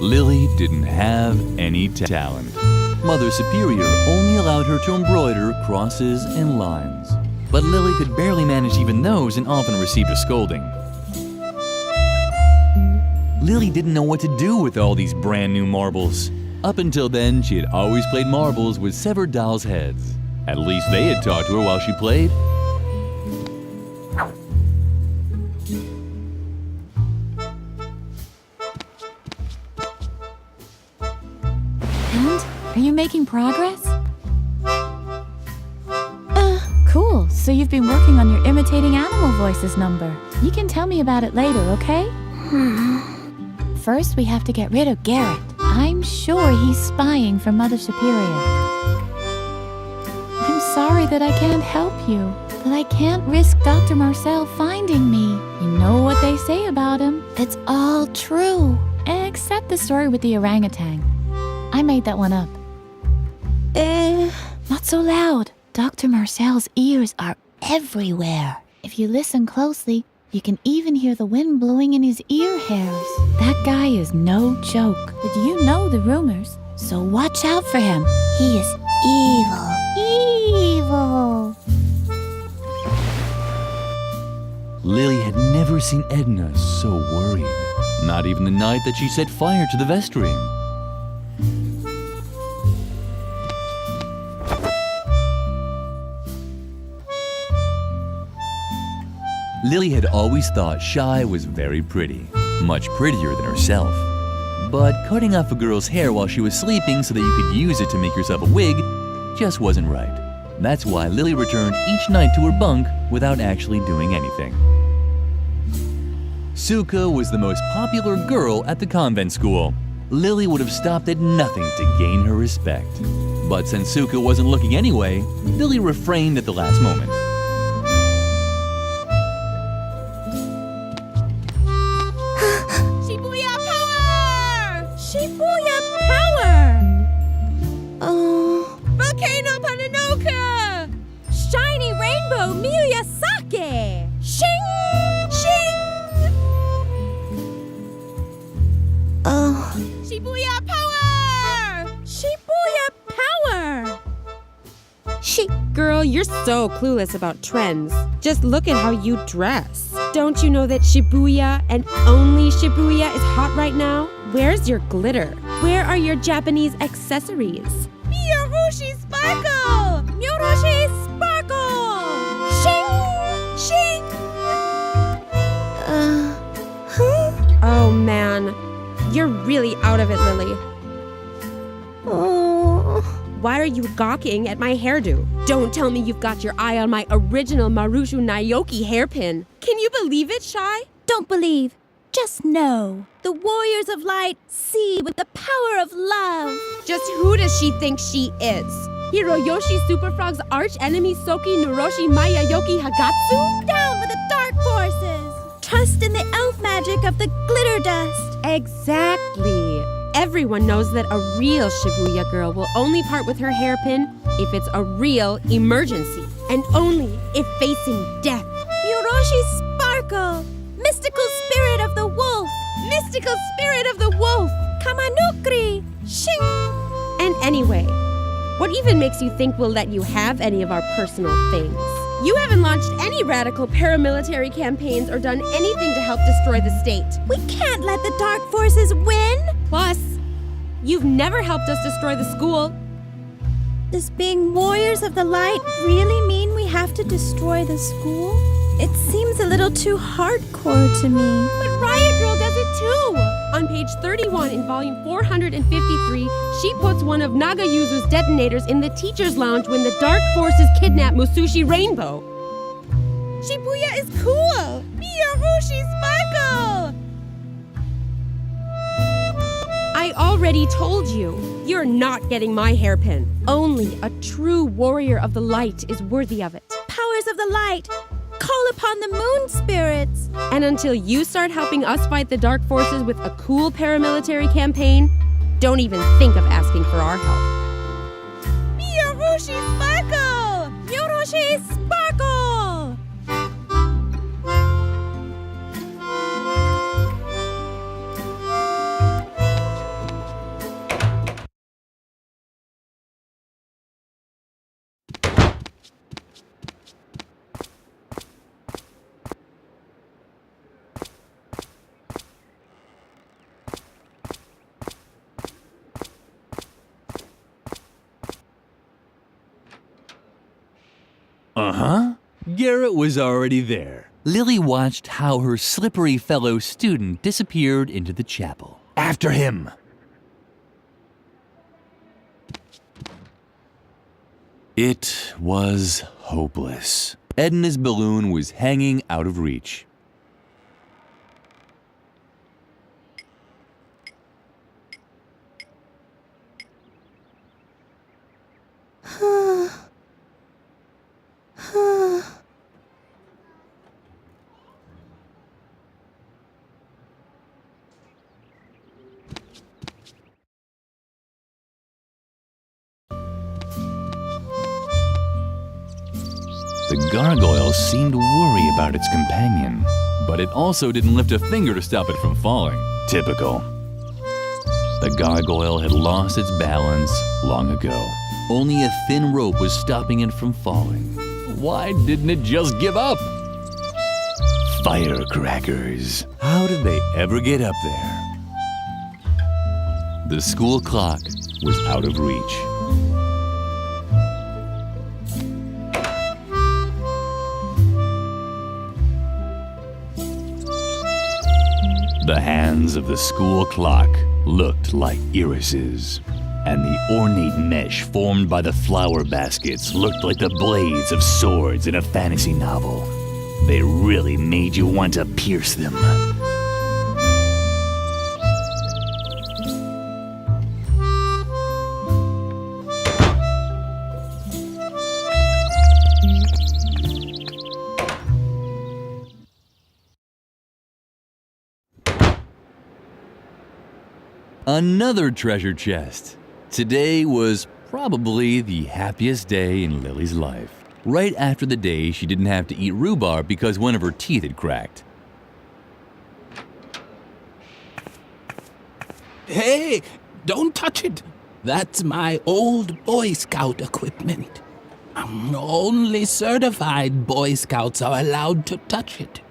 Lily didn't have any talent. Mother Superior only allowed her to embroider crosses and lines. But Lily could barely manage even those and often received a scolding. Lily didn't know what to do with all these brand new marbles. Up until then, she had always played marbles with severed dolls' heads. At least they had talked to her while she played. And? Are you making progress? Cool. So you've been working on your imitating animal voices number. You can tell me about it later, okay? First, we have to get rid of Garrett. I'm sure he's spying for Mother Superior. I'm sorry that I can't help you, but I can't risk Dr. Marcel finding me. You know what they say about him. It's all true. Except the story with the orangutan. I made that one up. Not so loud. Dr. Marcel's ears are everywhere. If you listen closely, you can even hear the wind blowing in his ear hairs. That guy is no joke. But you know the rumors, so watch out for him. He is evil. Evil. Lily had never seen Edna so worried. Not even the night that she set fire to the vestry. Lily had always thought Shy was very pretty, much prettier than herself. But cutting off a girl's hair while she was sleeping so that you could use it to make yourself a wig just wasn't right. That's why Lily returned each night to her bunk without actually doing anything. Suka was the most popular girl at the convent school. Lily would have stopped at nothing to gain her respect. But since Suka wasn't looking anyway, Lily refrained at the last moment. Shibuya power! Shibuya power! Girl, you're so clueless about trends. Just look at how you dress. Don't you know that Shibuya and only Shibuya is hot right now? Where's your glitter? Where are your Japanese accessories? Miyorushi sparkle! Miyorushi sparkle! Shing! Shing! Oh man, you're really out of it, Lily. Why are you gawking at my hairdo? Don't tell me you've got your eye on my original Marushu Naoki hairpin. Can you believe it, Shy? Don't believe, just know. The warriors of light see with the power of love. Just who does she think she is? Hiroyoshi Superfrog's arch enemy Soki Nuroshi Mayayoki Hagatsu? Down with the dark forces! Trust in the elf magic of the glitter dust. Exactly. Everyone knows that a real Shibuya girl will only part with her hairpin if it's a real emergency, and only if facing death. Miyorushi Sparkle! Mystical spirit of the wolf! Mystical spirit of the wolf! Kamanukri! Shing! And anyway, what even makes you think we'll let you have any of our personal things? You haven't launched any radical paramilitary campaigns or done anything to help destroy the state. We can't let the dark forces win! Plus, you've never helped us destroy the school. Does being warriors of the light really mean we have to destroy the school? It seems a little too hardcore to me. But Riot Girl does it too! On page 31 in volume 453, she puts one of Nagayuzu's detonators in the teacher's lounge when the dark forces kidnap Musushi Rainbow. Shibuya is cool! Miyorushi Sparkle! I already told you, you're not getting my hairpin. Only a true warrior of the light is worthy of it. Powers of the light! Call upon the moon spirits! And until you start helping us fight the dark forces with a cool paramilitary campaign, don't even think of asking for our help. Miyorushi Sparkle! Miyorushi Sparkle! Uh-huh. Garrett was already there. Lily watched how her slippery fellow student disappeared into the chapel. After him! It was hopeless. Edna's balloon was hanging out of reach. The gargoyle seemed to worry about its companion, but it also didn't lift a finger to stop it from falling. Typical. The gargoyle had lost its balance long ago. Only a thin rope was stopping it from falling. Why didn't it just give up? Firecrackers. How did they ever get up there? The school clock was out of reach. The hands of the school clock looked like irises, and the ornate mesh formed by the flower baskets looked like the blades of swords in a fantasy novel. They really made you want to pierce them. Another treasure chest. Today was probably the happiest day in Lily's life. Right after the day she didn't have to eat rhubarb because one of her teeth had cracked. Hey, don't touch it. That's my old Boy Scout equipment. Only certified Boy Scouts are allowed to touch it.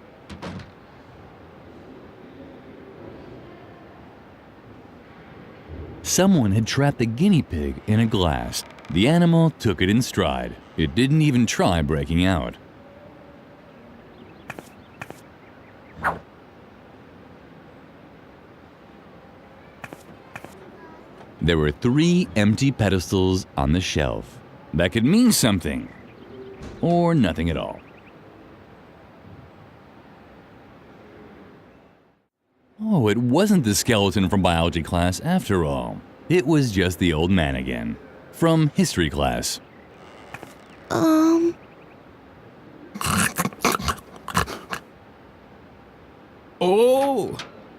Someone had trapped the guinea pig in a glass. The animal took it in stride. It didn't even try breaking out. There were 3 empty pedestals on the shelf. That could mean something, or nothing at all. Oh, it wasn't the skeleton from biology class after all. It was just the old man again, from history class. Oh,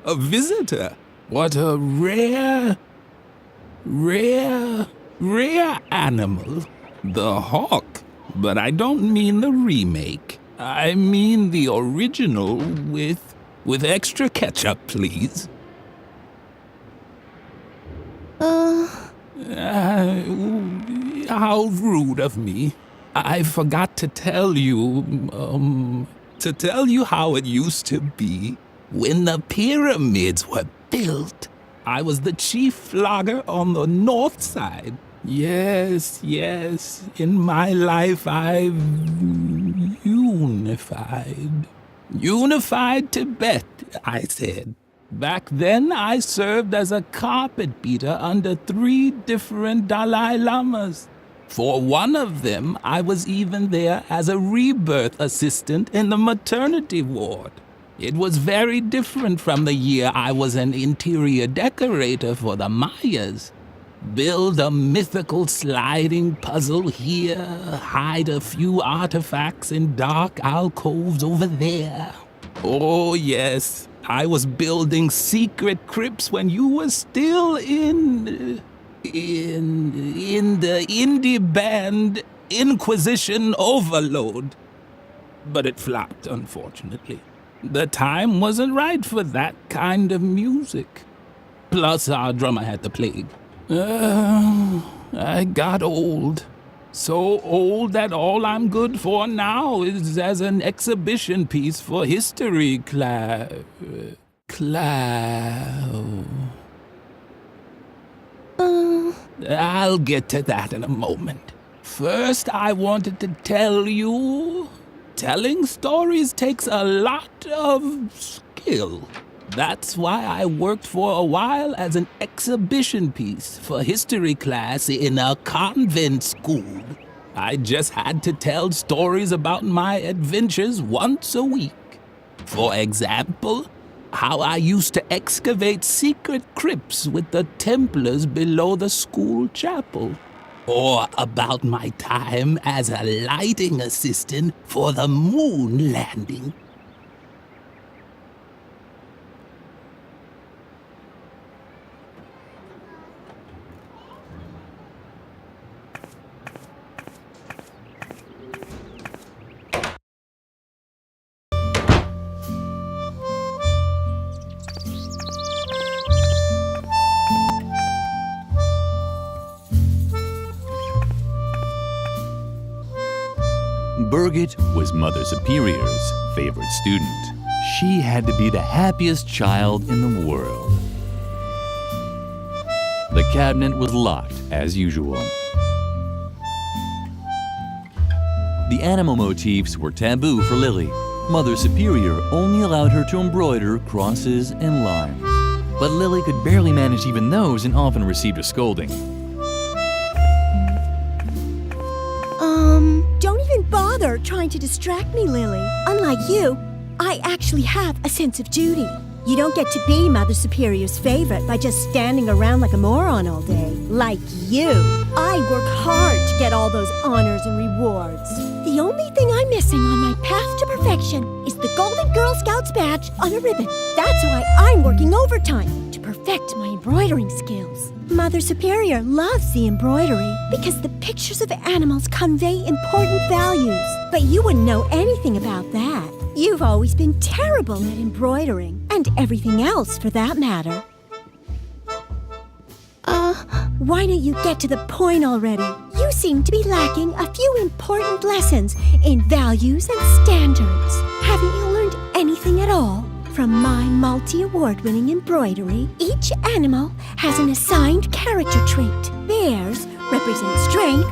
a visitor. What a rare animal. The hawk. But I don't mean the remake. I mean the original with extra ketchup, please. How rude of me. I forgot to tell you how it used to be. When the pyramids were built, I was the chief flogger on the north side. Yes, in my life I've unified. Unified Tibet, I said. Back then, I served as a carpet beater under 3 different Dalai Lamas. For one of them, I was even there as a rebirth assistant in the maternity ward. It was very different from the year I was an interior decorator for the Mayas. Build a mythical sliding puzzle here, hide a few artifacts in dark alcoves over there. Oh yes, I was building secret crypts when you were still in the indie band Inquisition Overload. But it flopped, unfortunately. The time wasn't right for that kind of music. Plus, our drummer had the plague. I got old. So old that all I'm good for now is as an exhibition piece for history class. I'll get to that in a moment. First, I wanted to tell you, telling stories takes a lot of skill. That's why I worked for a while as an exhibition piece for history class in a convent school. I just had to tell stories about my adventures once a week. For example, how I used to excavate secret crypts with the Templars below the school chapel. Or about my time as a lighting assistant for the moon landing. Birgit was Mother Superior's favorite student. She had to be the happiest child in the world. The cabinet was locked, as usual. The animal motifs were taboo for Lily. Mother Superior only allowed her to embroider crosses and lines. But Lily could barely manage even those and often received a scolding. Don't even bother trying to distract me, Lily. Unlike you, I actually have a sense of duty. You don't get to be Mother Superior's favorite by just standing around like a moron all day. Like you. I work hard to get all those honors and rewards. The only thing I'm missing on my path to perfection is the Golden Girl Scouts badge on a ribbon. That's why I'm working overtime to perfect my embroidering skills. Mother Superior loves the embroidery because the pictures of animals convey important values. But you wouldn't know anything about that. You've always been terrible at embroidering, and everything else for that matter. Why don't you get to the point already? You seem to be lacking a few important lessons in values and standards. Haven't you learned anything at all? From my multi-award-winning embroidery, each animal has an assigned character trait. Bears represent strength,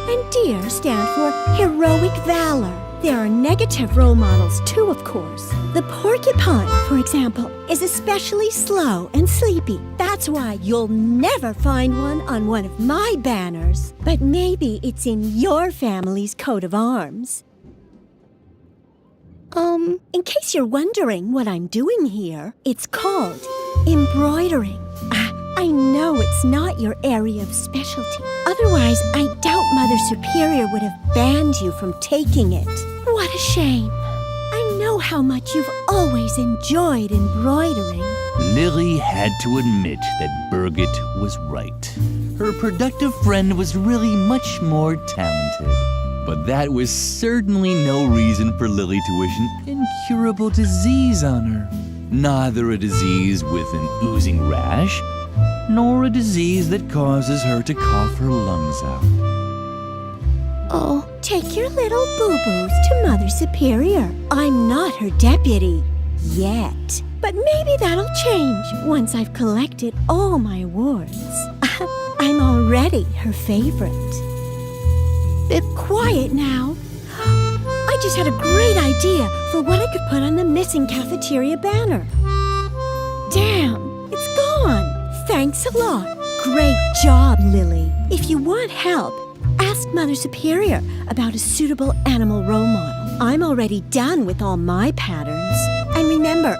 and deer stand for heroic valor. There are negative role models too, of course. The porcupine, for example, is especially slow and sleepy. That's why you'll never find one on one of my banners. But maybe it's in your family's coat of arms. In case you're wondering what I'm doing here, it's called embroidering. I know it's not your area of specialty. Otherwise, I doubt Mother Superior would have banned you from taking it. What a shame. I know how much you've always enjoyed embroidering. Lily had to admit that Birgit was right. Her productive friend was really much more talented. But that was certainly no reason for Lily to wish an incurable disease on her. Neither a disease with an oozing rash, nor a disease that causes her to cough her lungs out. Oh, take your little boo-boos to Mother Superior. I'm not her deputy. Yet. But maybe that'll change once I've collected all my awards. I'm already her favorite. Be quiet now. I just had a great idea for what I could put on the missing cafeteria banner. Damn, it's gone. Thanks a lot. Great job, Lily. If you want help, ask Mother Superior about a suitable animal role model. I'm already done with all my patterns. And remember,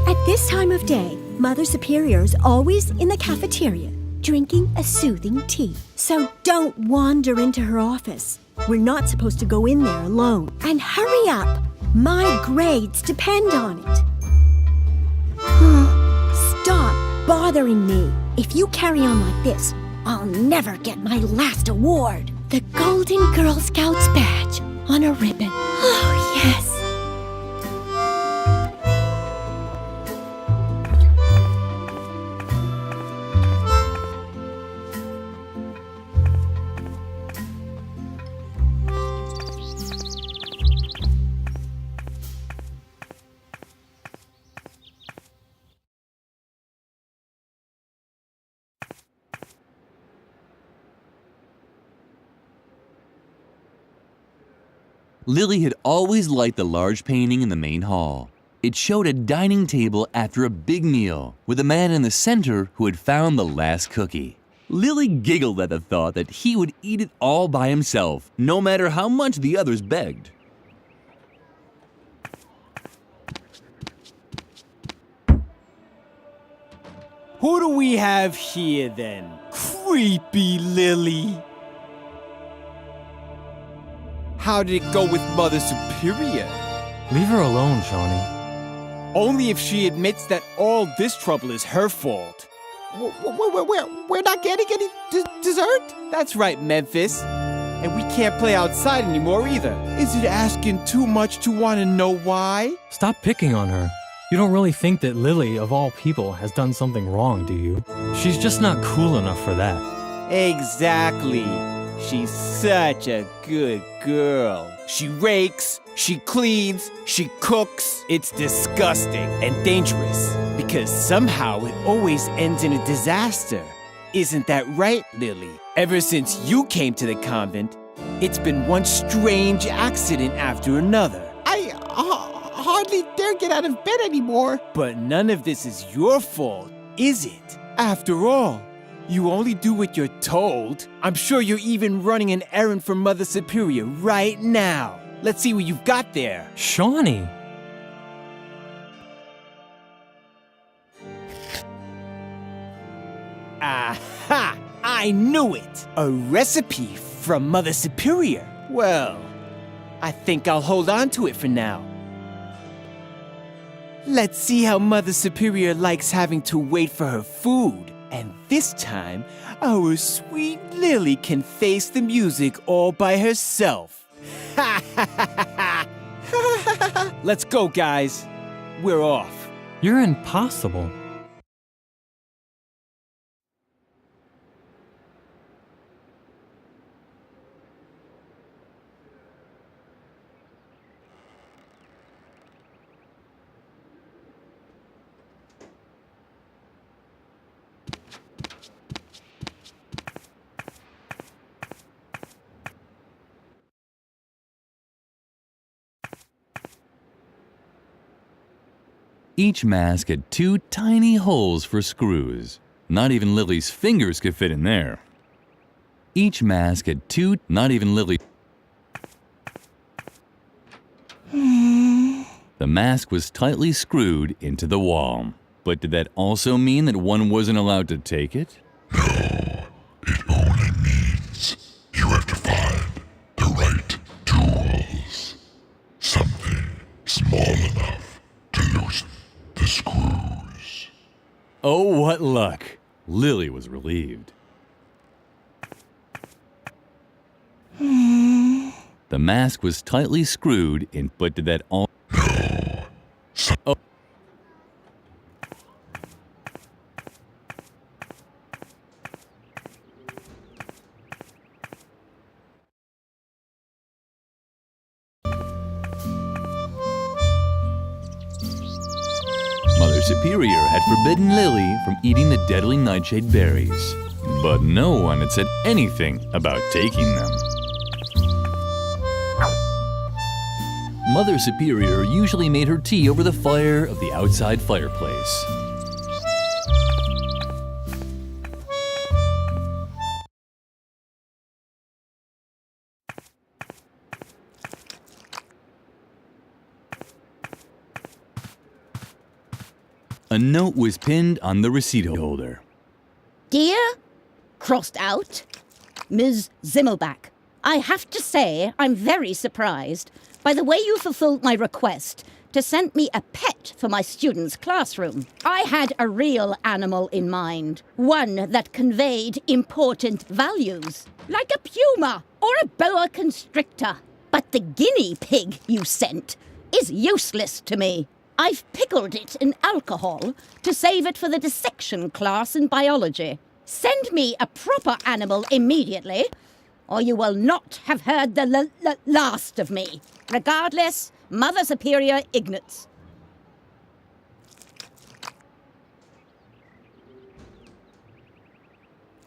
at this time of day, Mother Superior is always in the cafeteria, drinking a soothing tea. So don't wander into her office. We're not supposed to go in there alone. And hurry up. My grades depend on it. Stop bothering me. If you carry on like this, I'll never get my last award. The Golden Girl Scouts badge on a ribbon. Oh, yes. Lily had always liked the large painting in the main hall. It showed a dining table after a big meal, with a man in the center who had found the last cookie. Lily giggled at the thought that he would eat it all by himself, no matter how much the others begged. Who do we have here then? Creepy Lily. How did it go with Mother Superior? Leave her alone, Shawnee. Only if she admits that all this trouble is her fault. We're not getting any dessert? That's right, Memphis. And we can't play outside anymore either. Is it asking too much to want to know why? Stop picking on her. You don't really think that Lily, of all people, has done something wrong, do you? She's just not cool enough for that. Exactly. She's such a good girl. She rakes, she cleans, she cooks. It's disgusting and dangerous because somehow it always ends in a disaster. Isn't that right, Lily? Ever since you came to the convent, it's been one strange accident after another. I hardly dare get out of bed anymore. But none of this is your fault, is it? After all, you only do what you're told. I'm sure you're even running an errand for Mother Superior right now. Let's see what you've got there. Shawnee! Aha! I knew it! A recipe from Mother Superior. Well, I think I'll hold on to it for now. Let's see how Mother Superior likes having to wait for her food. And this time, our sweet Lily can face the music all by herself. Let's go, guys. We're off. You're impossible. Each mask had 2 tiny holes for screws. Not even Lily's fingers could fit in there. Each mask had 2, not even Lily. The mask was tightly screwed into the wall. But did that also mean that one wasn't allowed to take it? No, it only means you have to find the right tools. Something small enough to loosen the screws. Oh, what luck! Lily was relieved. The mask was tightly screwed in, but did that all... No. Oh. Mother Superior had forbidden Lily from eating the deadly nightshade berries, but no one had said anything about taking them. Mother Superior usually made her tea over the fire of the outside fireplace. A note was pinned on the receipt holder. Dear, crossed out, Ms. Zimmelbach, I have to say I'm very surprised by the way you fulfilled my request to send me a pet for my students' classroom. I had a real animal in mind, one that conveyed important values, like a puma or a boa constrictor. But the guinea pig you sent is useless to me. I've pickled it in alcohol to save it for the dissection class in biology. Send me a proper animal immediately, or you will not have heard the last of me. Regardless, Mother Superior Ignatz.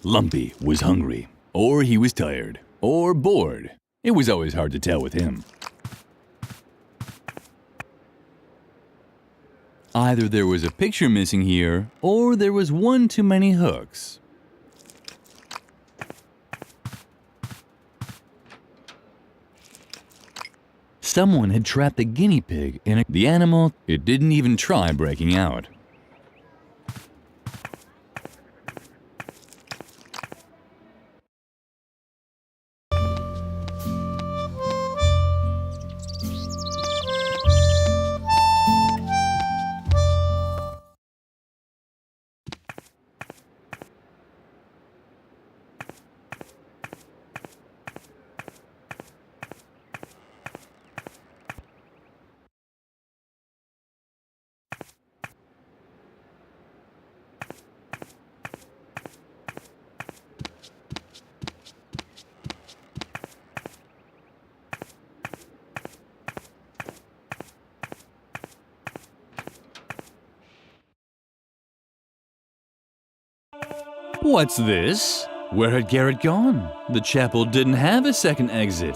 Lumpy was hungry, or he was tired, or bored. It was always hard to tell with him. Either there was a picture missing here, or there was one too many hooks. Someone had trapped the guinea pig in the animal. It didn't even try breaking out. What's this? Where had Garrett gone? The chapel didn't have a second exit.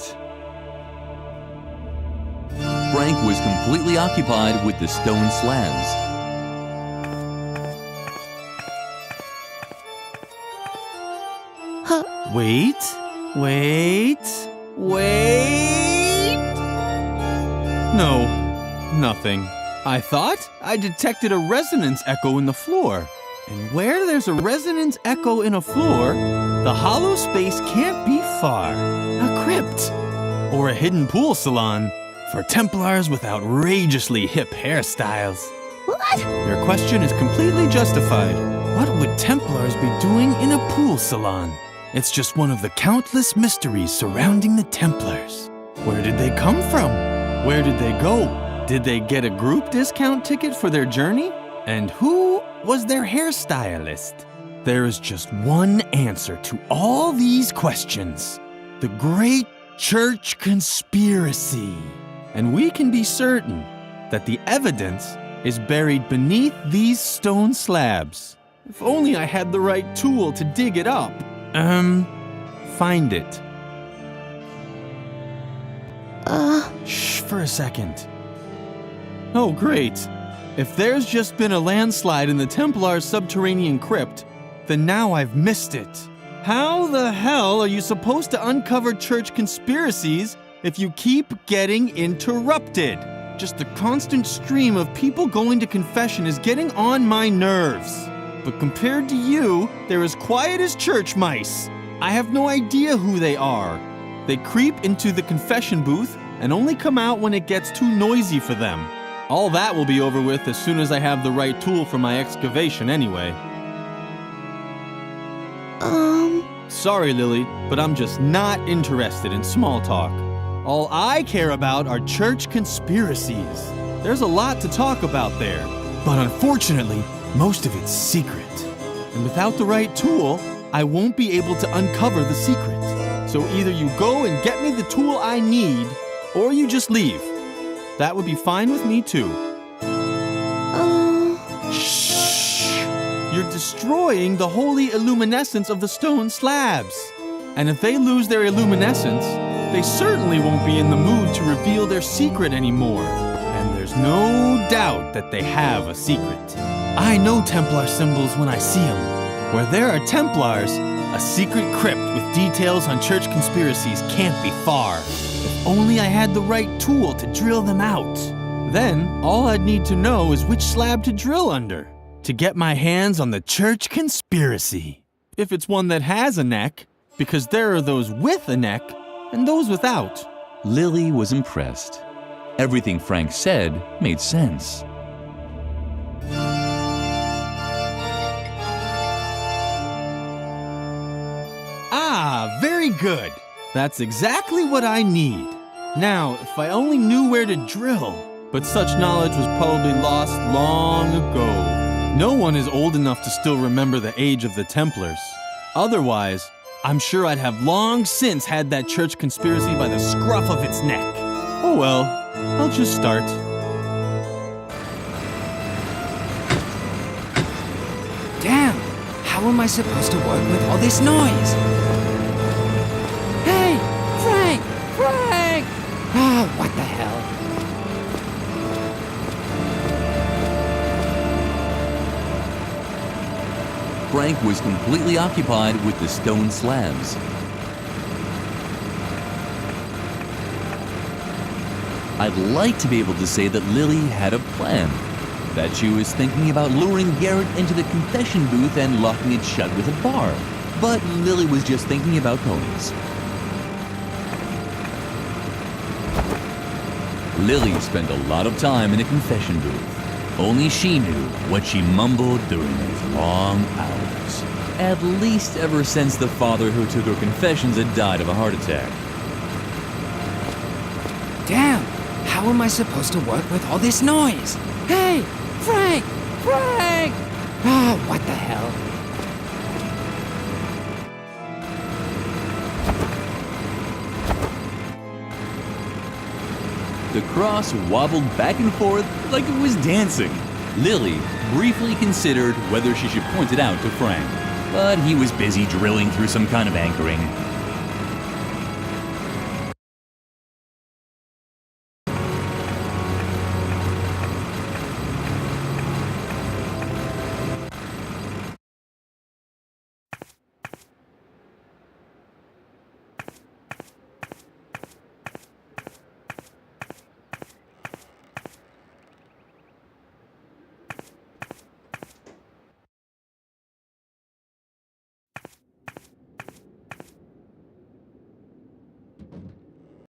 Frank was completely occupied with the stone slabs. Wait. No, nothing. I thought I detected a resonance echo in the floor. And where there's a resonance echo in a floor, the hollow space can't be far. A crypt. Or a hidden pool salon for Templars with outrageously hip hairstyles. What? Your question is completely justified. What would Templars be doing in a pool salon? It's just one of the countless mysteries surrounding the Templars. Where did they come from? Where did they go? Did they get a group discount ticket for their journey? And who was their hairstylist? There is just one answer to all these questions. The Great Church Conspiracy. And we can be certain that the evidence is buried beneath these stone slabs. If only I had the right tool to dig it up. Find it. Shh, for a second. Oh, great. If there's just been a landslide in the Templar's subterranean crypt, then now I've missed it. How the hell are you supposed to uncover church conspiracies if you keep getting interrupted? Just the constant stream of people going to confession is getting on my nerves. But compared to you, they're as quiet as church mice. I have no idea who they are. They creep into the confession booth and only come out when it gets too noisy for them. All that will be over with as soon as I have the right tool for my excavation anyway. Sorry, Lily, but I'm just not interested in small talk. All I care about are church conspiracies. There's a lot to talk about there, but unfortunately, most of it's secret. And without the right tool, I won't be able to uncover the secret. So either you go and get me the tool I need, or you just leave. That would be fine with me too. Shh! You're destroying the holy illuminescence of the stone slabs. And if they lose their illuminescence, they certainly won't be in the mood to reveal their secret anymore. And there's no doubt that they have a secret. I know Templar symbols when I see them. Where there are Templars, a secret crypt with details on church conspiracies can't be far. If only I had the right tool to drill them out. Then, all I'd need to know is which slab to drill under to get my hands on the church conspiracy. If it's one that has a neck, because there are those with a neck and those without. Lily was impressed. Everything Frank said made sense. Ah, very good. That's exactly what I need. Now, if I only knew where to drill. But such knowledge was probably lost long ago. No one is old enough to still remember the age of the Templars. Otherwise, I'm sure I'd have long since had that church conspiracy by the scruff of its neck. Oh well, I'll just start. Damn! How am I supposed to work with all this noise? Hey! Frank! Frank! Ah, what the hell? Frank was completely occupied with the stone slabs. I'd like to be able to say that Lily had a plan, that she was thinking about luring Garrett into the confession booth and locking it shut with a bar. But Lily was just thinking about ponies. Lily spent a lot of time in a confession booth. Only she knew what she mumbled during those long hours. At least ever since the father who took her confessions had died of a heart attack. Damn! How am I supposed to work with all this noise? Hey! Frank! Frank! Ah, what the hell? The cross wobbled back and forth like it was dancing. Lily briefly considered whether she should point it out to Frank, but he was busy drilling through some kind of anchoring.